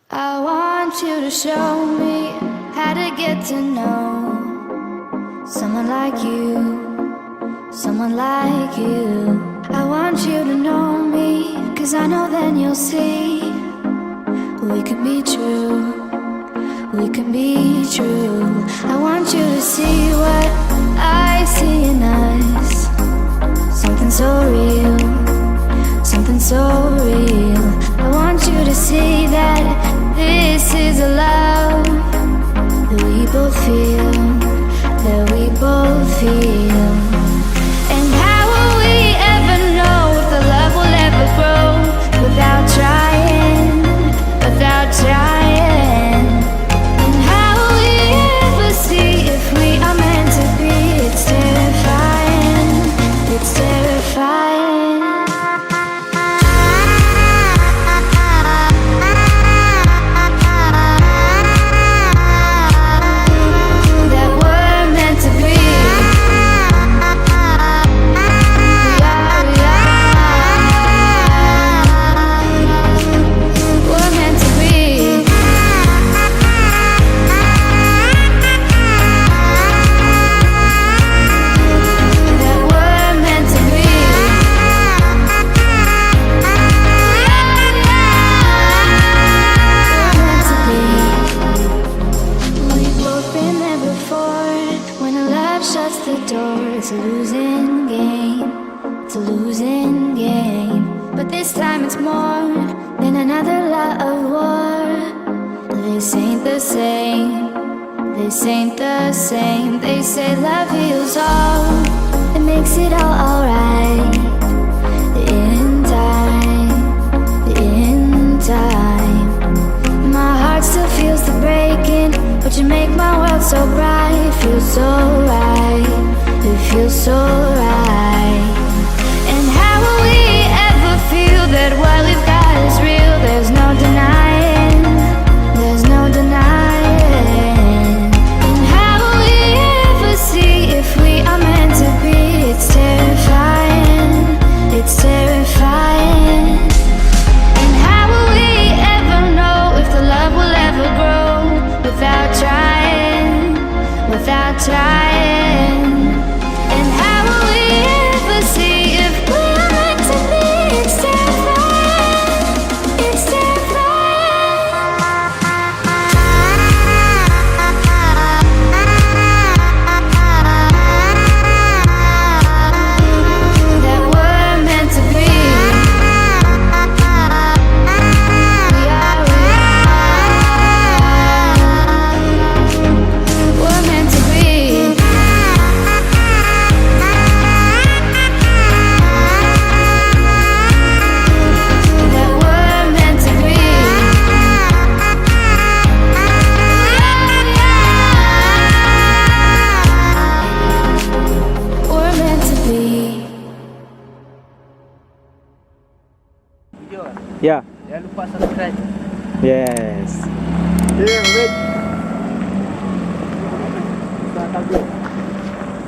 I want you to show me how to get to know someone like you, someone like you. I want you to know me, 'cause I know then you'll see we could be true, we could be true. I want you to see what I see in us, something so real, something so real. I want you to see that this is a love that we both feel, that we both feel. And how will we ever know if the love will ever grow without trying, without trying? And how will we ever see if we are meant to be? It's terrifying, it's terrifying. It's a losing game, it's a losing game. But this time it's more than another lot of war. This ain't the same, this ain't the same. They say love heals all, it makes it all alright. In time, in time. My heart still feels the breaking, but you make my world so bright. Feels so right, it feels so right. And how will we ever feel that what we've got is real? There's no denying, there's no denying. And how will we ever see if we are meant to be? It's terrifying, it's terrifying. And how will we ever know if the love will ever grow without trying, without trying? And how will we ever see if we're meant to be? It's terrifying, it's terrifying. That we're meant to be. We are, we're meant to be. That we're meant to be. We're meant to be. Video kan? Ya, Jangan lupa subscribe. yes. Yeah, wait. Kita tajuk.